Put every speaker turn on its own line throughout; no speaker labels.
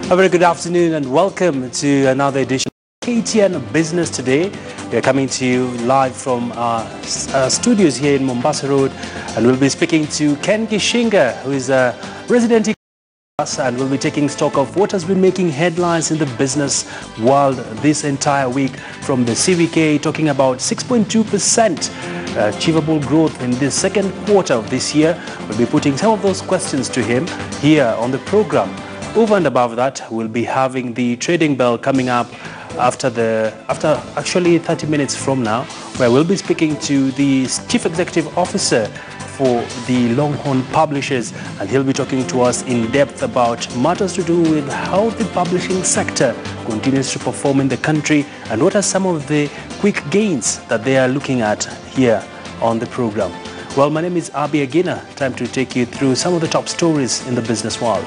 A very good afternoon and welcome to another edition of KTN Business Today. We are coming to you live from our studios here in Mombasa Road, and we'll be speaking to Ken Kishinga, who is a resident in and we'll be taking stock of what has been making headlines in the business world this entire week from the CVK, talking about 6.2% achievable growth in the second quarter of this year. We'll be putting some of those questions to him here on the program. Over and above that, we'll be having the trading bell coming up after actually 30 minutes from now, where we'll be speaking to the Chief Executive Officer for the Longhorn Publishers, and he'll be talking to us in depth about matters to do with how the publishing sector continues to perform in the country and what are some of the quick gains that they are looking at here on the program. Well, my name is Abi Agina. Time to take you through some of the top stories in the business world.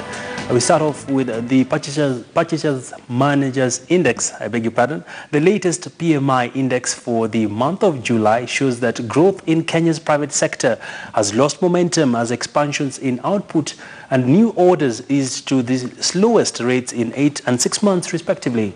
We start off with the Purchasers Managers Index, I beg your pardon. The latest PMI index for the month of July shows that growth in Kenya's private sector has lost momentum as expansions in output and new orders is to the slowest rates in 8 and 6 months respectively.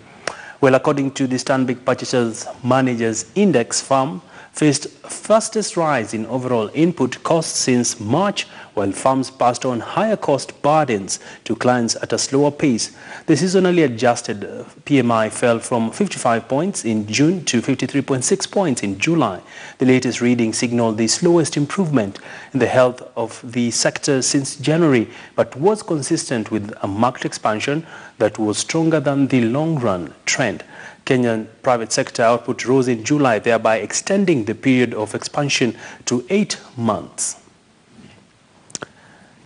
Well, according to the Stanbic Purchasers Managers Index, firm faced fastest rise in overall input costs since March, while firms passed on higher cost burdens to clients at a slower pace. The seasonally adjusted PMI fell from 55 points in June to 53.6 points in July. The latest reading signaled the slowest improvement in the health of the sector since January, but was consistent with a marked expansion that was stronger than the long-run trend. Kenyan private sector output rose in July, thereby extending the period of expansion to 8 months.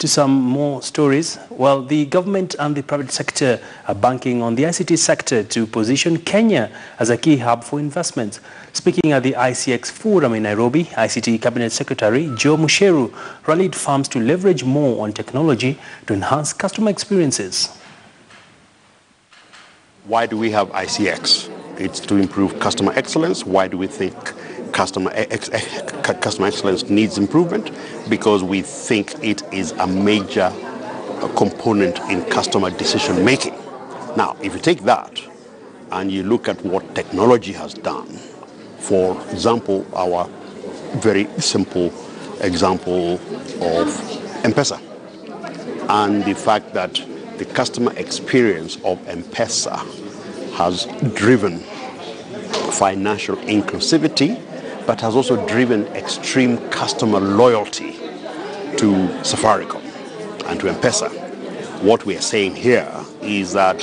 To some more stories, well, the government and the private sector are banking on the ICT sector to position Kenya as a key hub for investments. Speaking at the ICX Forum in Nairobi, ICT Cabinet Secretary Joe Musheru rallied firms to leverage more on technology to enhance customer experiences.
Why do we have ICX? It's to improve customer excellence. Why do we think customer excellence needs improvement? Because we think it is a major component in customer decision making. Now, if you take that and you look at what technology has done, for example, our very simple example of M-Pesa, and the fact that the customer experience of M-Pesa has driven financial inclusivity, but has also driven extreme customer loyalty to Safaricom and to M-Pesa. What we are saying here is that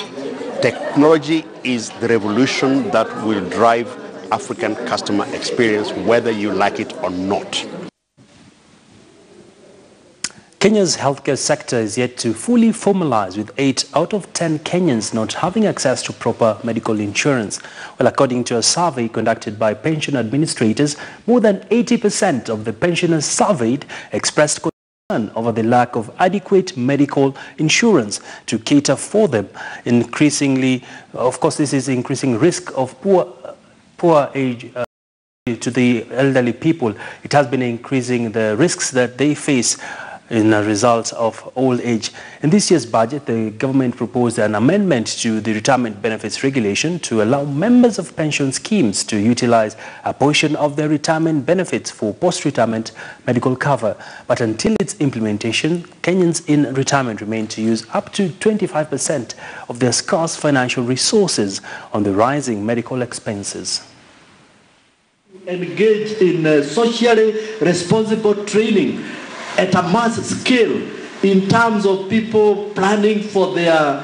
technology is the revolution that will drive African customer experience, whether you like it or not.
Kenya's healthcare sector is yet to fully formalize, with 8 out of 10 Kenyans not having access to proper medical insurance. Well, according to a survey conducted by pension administrators, more than 80% of the pensioners surveyed expressed concern over the lack of adequate medical insurance to cater for them. Increasingly, of course, this is increasing risk of poor age to the elderly people. It has been increasing the risks that they face in a result of old age. In this year's budget, the government proposed an amendment to the retirement benefits regulation to allow members of pension schemes to utilize a portion of their retirement benefits for post-retirement medical cover. But until its implementation, Kenyans in retirement remain to use up to 25% of their scarce financial resources on the rising medical expenses.
Engage in socially responsible training at a mass scale in terms of people planning for their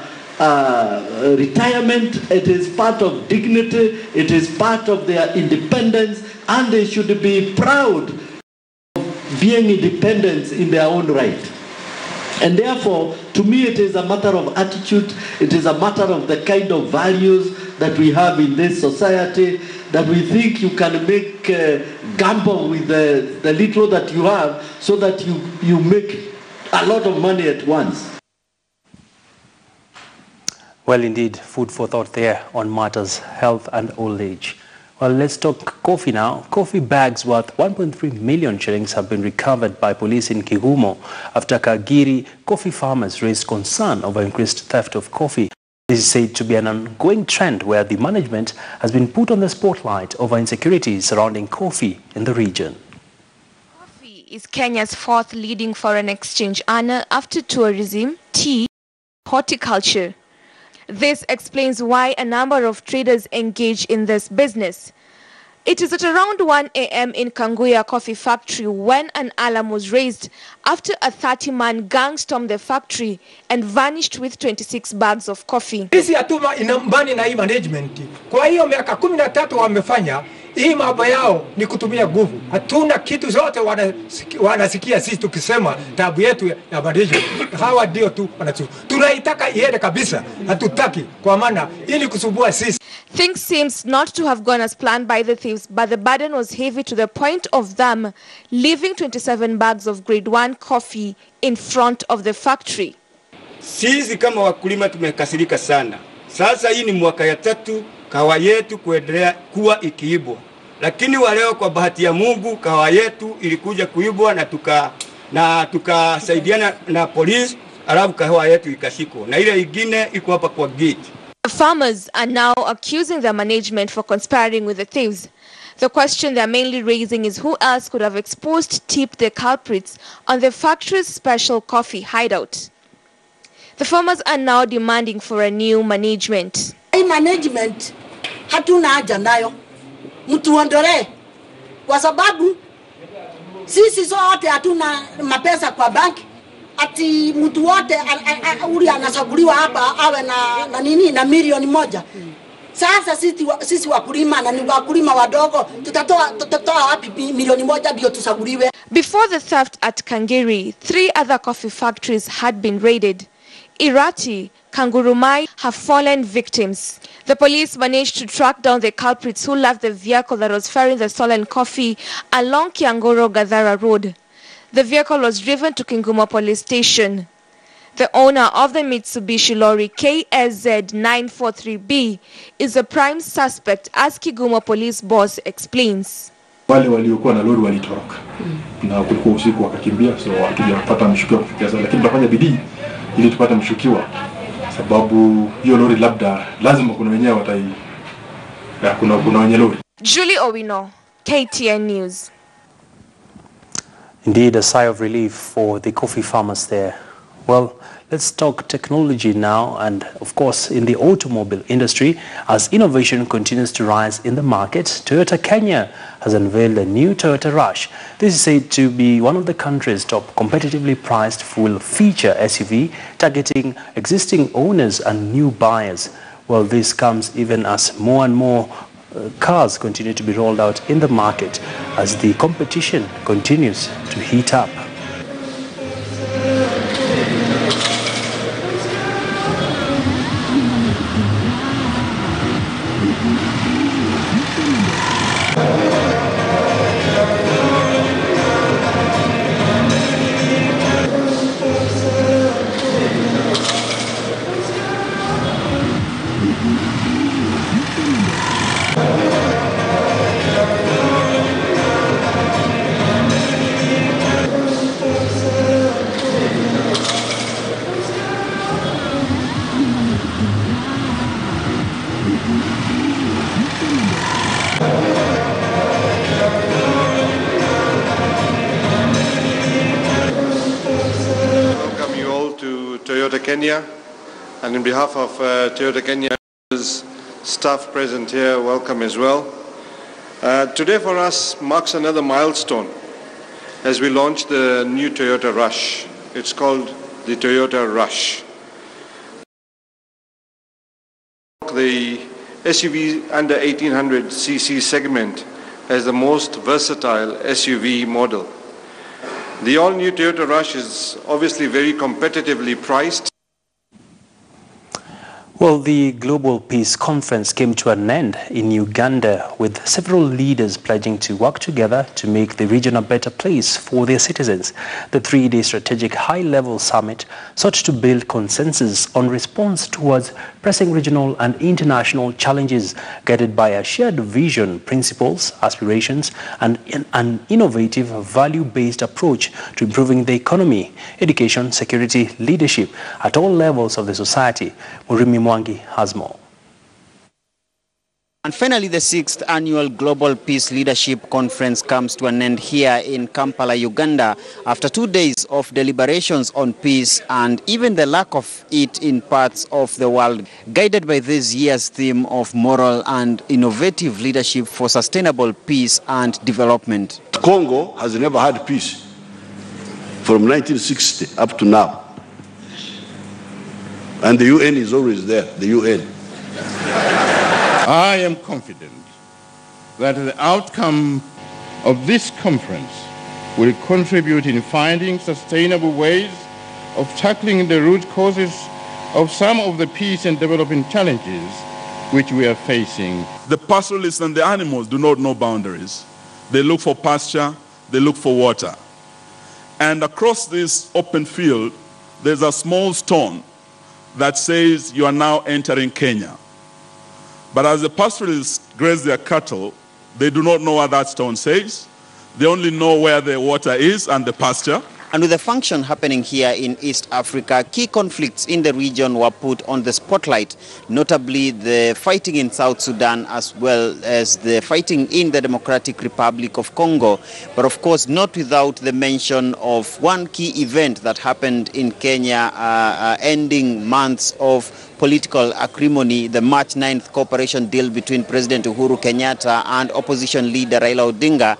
retirement. It is part of dignity, it is part of their independence, and they should be proud of being independent in their own right. And therefore, to me, it is a matter of attitude, it is a matter of the kind of values that we have in this society, that we think you can make gamble with the little that you have so that you make a lot of money at once.
Well, indeed, food for thought there on matters health and old age. Well, let's talk coffee now. Coffee bags worth 1.3 million shillings have been recovered by police in Kigumo after Kagiri coffee farmers raised concern over increased theft of coffee. This is said to be an ongoing trend where the management has been put on the spotlight over insecurities surrounding coffee in the region.
Coffee is Kenya's fourth leading foreign exchange earner after tourism, tea, horticulture. This explains why a number of traders engage in this business. It is at around 1 a.m. in Kanguya Coffee Factory when an alarm was raised after a 30-man gang stormed the factory and vanished with 26 bags of coffee.
Sisi hatuna inambani na hii management. Kwa hiyo miaka 13 wamefanya hii mambo yao ni kutumia nguvu. Hatuna kitu zote wanasikia sisi tukisema tabu yetu ya management. Hawa ndio tu tunaitaka iende kabisa. Hatutaki kwa maana ili kusumbua sisi.
Things seems not to have gone as planned by the thieves, but the burden was heavy to the point of them leaving 27 bags of grade 1 coffee in front of the factory.
Sisi kama wakulima tumekasirika sana. Sasa hii ni mwaka ya 3 kawa yetu kuendelea kuwa ikiibwa. Lakini waleo kwa bahati ya Mungu kawa yetu ilikuja kuibwa na tukasaidiana na polisi, alafu kawa yetu ikashikwa. Na ile ingine iko hapa kwa gate.
The farmers are now accusing the management for conspiring with the thieves. The question they are mainly raising is who else could have tipped the culprits on the factory's special coffee hideout. The farmers are now demanding for a new management.
Hii management hatuna haja nayo. Mtuondolee kwa sababu sisi sote hatuna mapesa kwa banki. Ati mtu wote uli anasaguliwa hapa awe na milioni 1. Sasa sisi wakulima na ni wakulima wadogo tutatoa wapi milioni 1 ndio tusaguliwe?
Before the theft at Kangiri, 3 other coffee factories had been raided. Irati, Kangurumai have fallen victims. The police managed to track down the culprits who left the vehicle that was ferrying the stolen coffee along Kiangoro-Gadhara Road. The vehicle was driven to Kinguma police station. The owner of the Mitsubishi lorry KSZ 943B is a prime suspect, as Kiguma police boss explains.
Wale waliokuwa na lori walitoroka. Na kulikuwa usiku wakakimbia, so hatujapata mshukiwa kufikia sasa, lakini tunafanya bidii ili tupate mshukiwa, sababu hiyo lori labda lazima kuna wenyewe kuna wenye lori.
Julie Owino, KTN News.
Indeed, a sigh of relief for the coffee farmers there. Well, let's talk technology now, and of course in the automobile industry, as innovation continues to rise in the market, Toyota Kenya has unveiled a new Toyota Rush. This is said to be one of the country's top competitively priced full-feature SUV, targeting existing owners and new buyers. Well, this comes even as more and more cars continue to be rolled out in the market as the competition continues to heat up.
Toyota Kenya, and on behalf of Toyota Kenya's staff present here, welcome as well. Today for us marks another milestone as we launch the new Toyota Rush. It's called the Toyota Rush. The SUV under 1800cc segment as the most versatile SUV model. The all-new Toyota Rush is obviously very competitively priced.
Well, the Global Peace Conference came to an end in Uganda, with several leaders pledging to work together to make the region a better place for their citizens. The 3-day strategic high-level summit sought to build consensus on response towards pressing regional and international challenges, guided by a shared vision, principles, aspirations, and an innovative value-based approach to improving the economy, education, security, leadership at all levels of the society. Murimi Mwangi has more.
And finally, the 6th annual Global Peace Leadership Conference comes to an end here in Kampala, Uganda, after 2 days of deliberations on peace and even the lack of it in parts of the world, guided by this year's theme of moral and innovative leadership for sustainable peace and development.
Congo has never had peace from 1960 up to now. And the UN is always there, the UN.
I am confident that the outcome of this conference will contribute in finding sustainable ways of tackling the root causes of some of the peace and development challenges which we are facing.
The pastoralists and the animals do not know boundaries. They look for pasture, they look for water. And across this open field, there's a small stone that says you are now entering Kenya. But as the pastoralists graze their cattle, they do not know what that stone says. They only know where the water is and the pasture.
And with the function happening here in East Africa, key conflicts in the region were put on the spotlight, notably the fighting in South Sudan as well as the fighting in the Democratic Republic of Congo. But of course, not without the mention of one key event that happened in Kenya, ending months of political acrimony, the March 9th cooperation deal between President Uhuru Kenyatta and opposition leader Raila Odinga,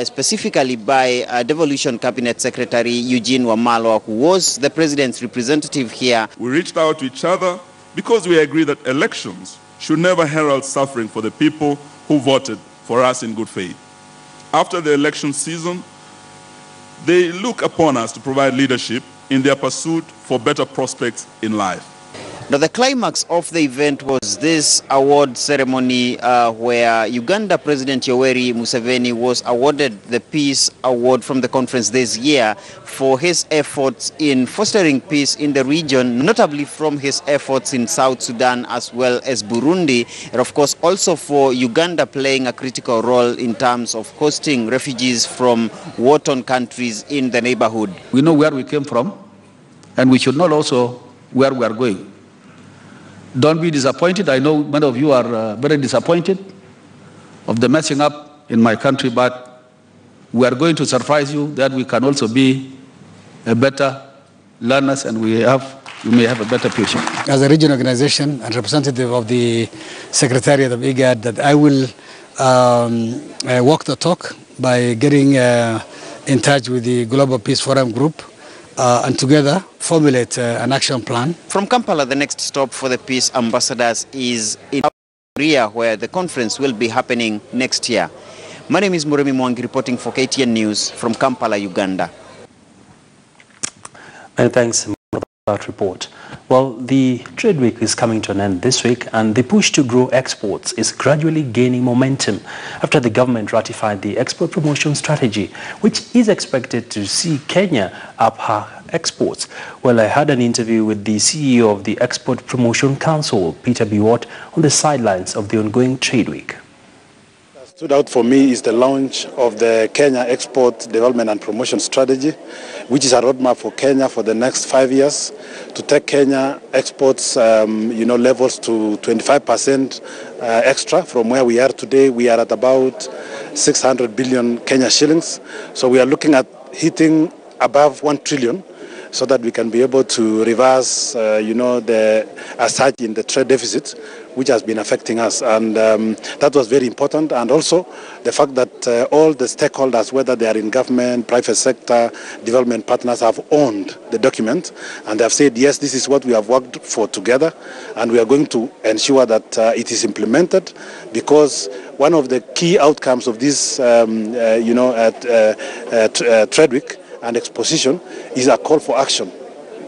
specifically by Devolution Cabinet Secretary Eugene Wamalwa, who was the president's representative here.
We reached out to each other because we agree that elections should never herald suffering for the people who voted for us in good faith. After the election season, they look upon us to provide leadership in their pursuit for better prospects in life.
Now, the climax of the event was this award ceremony where Uganda President Yoweri Museveni was awarded the Peace Award from the conference this year for his efforts in fostering peace in the region, notably from his efforts in South Sudan as well as Burundi, and of course also for Uganda playing a critical role in terms of hosting refugees from war-torn countries in the neighborhood.
We know where we came from, and we should know also where we are going. Don't be disappointed. I know many of you are very disappointed of the messing up in my country, but we are going to surprise you that we can also be a better learners and we may have a better future.
As a regional organization and representative of the Secretariat of IGAD, that I will walk the talk by getting in touch with the Global Peace Forum Group and together formulate an action plan.
From Kampala, the next stop for the peace ambassadors is in Korea, where the conference will be happening next year. My name is Muremi Mwangi, reporting for KTN News from Kampala, Uganda.
Many thanks for that report. Well, the trade week is coming to an end this week, and the push to grow exports is gradually gaining momentum after the government ratified the export promotion strategy, which is expected to see Kenya up her exports. Well, I had an interview with the CEO of the Export Promotion Council, Peter Biwott, on the sidelines of the ongoing trade week.
What stood out for me is the launch of the Kenya Export Development and Promotion Strategy, which is a roadmap for Kenya for the next 5 years to take Kenya exports levels to 25% extra from where we are today. We are at about 600 billion Kenya shillings. So we are looking at hitting above 1 trillion so that we can be able to reverse, the surge in the trade deficit, which has been affecting us. And that was very important. And also the fact that all the stakeholders, whether they are in government, private sector, development partners, have owned the document. And they have said, yes, this is what we have worked for together. And we are going to ensure that it is implemented, because one of the key outcomes of this, trade week and exposition is a call for action.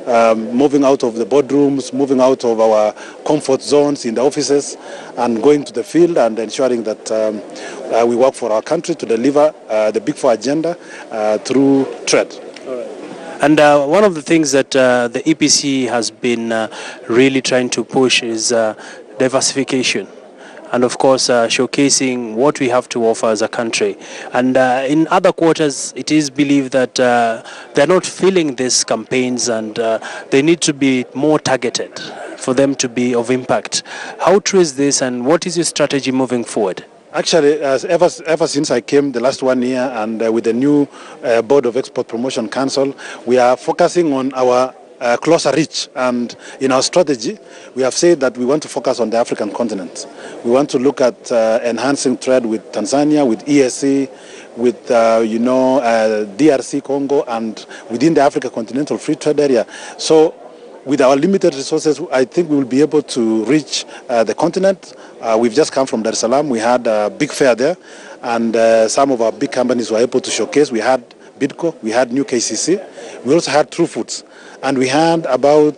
Moving out of the boardrooms, moving out of our comfort zones in the offices, and going to the field and ensuring that we work for our country to deliver the Big Four agenda through trade.
And one of the things that the EPC has been really trying to push is diversification. and of course showcasing what we have to offer as a country. And in other quarters, it is believed that they're not feeling these campaigns, and they need to be more targeted for them to be of impact. How true is this, and what is your strategy moving forward?
Actually, ever since I came the last 1 year, and with the new Board of Export Promotion Council, we are focusing on our closer reach. And in our strategy, we have said that we want to focus on the African continent. We want to look at enhancing trade with Tanzania, with ESC, with DRC, Congo, and within the Africa Continental Free Trade Area. So with our limited resources, I think we will be able to reach the continent. We've just come from Dar es Salaam. We had a big fair there, and some of our big companies were able to showcase. We had Bidco, we had New KCC, we also had True Foods, and we had about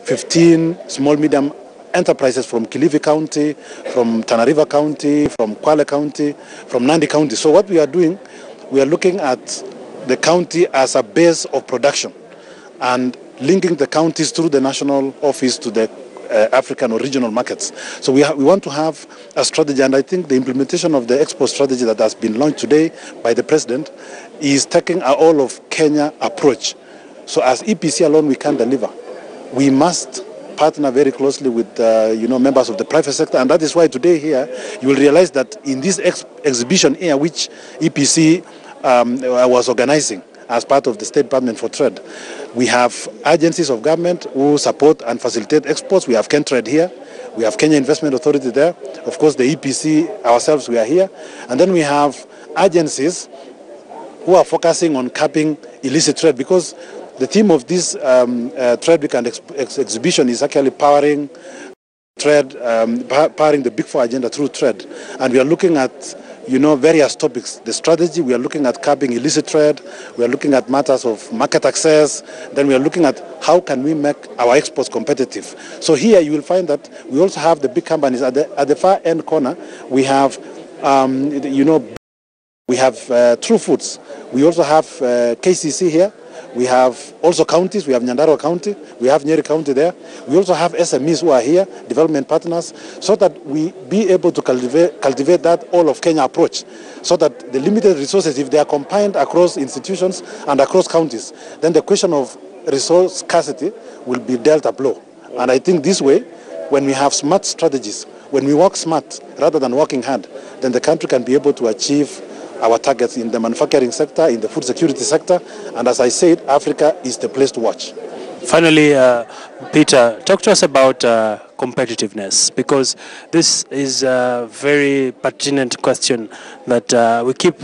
15 small medium enterprises from Kilifi County, from Tana River County, from Kwale County, from Nandi County. So what we are doing, we are looking at the county as a base of production and linking the counties through the national office to the African or regional markets. So we want to have a strategy, and I think the implementation of the export strategy that has been launched today by the President is taking a all of Kenya approach. So as EPC alone, we can't deliver. We must partner very closely with members of the private sector, and that is why today here you will realize that in this exhibition here, which EPC was organizing as part of the State Department for Trade, we have agencies of government who support and facilitate exports. We have KenTrade here, we have Kenya Investment Authority there, of course the EPC ourselves, we are here, and then we have agencies who are focusing on capping illicit trade, because the theme of this trade week and exhibition is actually powering trade, powering the Big Four agenda through trade. And we are looking at various topics. The strategy, we are looking at curbing illicit trade, we are looking at matters of market access, then we are looking at how can we make our exports competitive. So here you will find that we also have the big companies. At the far end corner, we have, we have True Foods. We also have KCC here. We have also counties. We have Nyandarua County. We have Nyeri County there. We also have SMEs who are here, development partners, so that we be able to cultivate that all of Kenya approach, so that the limited resources, if they are combined across institutions and across counties, then the question of resource scarcity will be dealt a blow. And I think this way, when we have smart strategies, when we work smart rather than working hard, then the country can be able to achieve our targets in the manufacturing sector, in the food security sector, and as I said, Africa is the place to watch.
Finally, Peter, talk to us about competitiveness, because this is a very pertinent question that we keep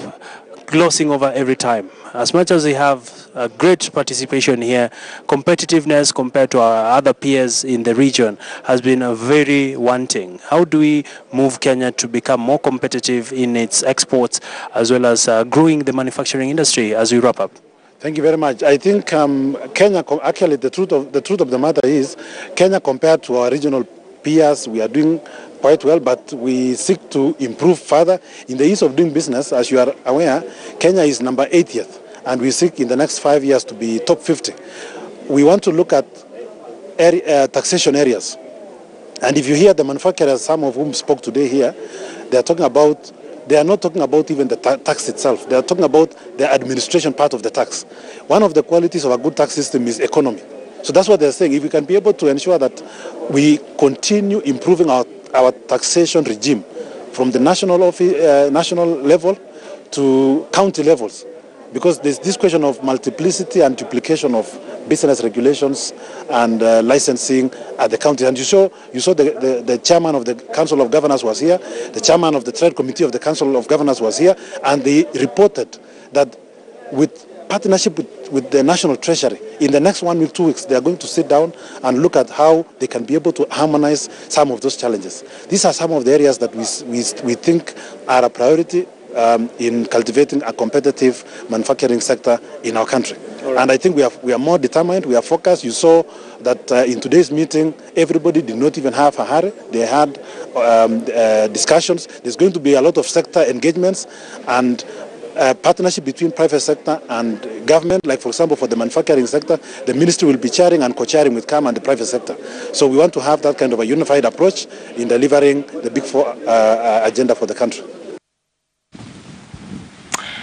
glossing over every time. As much as we have a great participation here, competitiveness compared to our other peers in the region has been very wanting. How do we move Kenya to become more competitive in its exports, as well as growing the manufacturing industry, as we wrap up?
Thank you very much. I think Kenya, actually the truth of the matter is, Kenya compared to our regional peers, we are doing quite well, but we seek to improve further. In the ease of doing business, as you are aware, Kenya is number 80th, and we seek in the next 5 years to be top 50. We want to look at taxation areas. And if you hear the manufacturers, some of whom spoke today here, they are not talking about even the tax itself. They are talking about the administration part of the tax. One of the qualities of a good tax system is economy. So that's what they're saying. If we can be able to ensure that we continue improving our taxation regime from the national level to county levels, because there's this question of multiplicity and duplication of business regulations and licensing at the county. And you saw the chairman of the Council of Governors was here, the chairman of the Trade Committee of the Council of Governors was here, and they reported that with partnership with the National Treasury, in the next 1 week, 2 weeks, they are going to sit down and look at how they can be able to harmonize some of those challenges. These are some of the areas that we think are a priority in cultivating a competitive manufacturing sector in our country. Right. And I think we are more determined, we are focused. You saw that in today's meeting, everybody did not even have a hurry. They had discussions. There's going to be a lot of sector engagements, and partnership between private sector and government, like for example for the manufacturing sector, the ministry will be chairing and co-chairing with CAM and the private sector. So we want to have that kind of a unified approach in delivering the Big Four agenda for the country.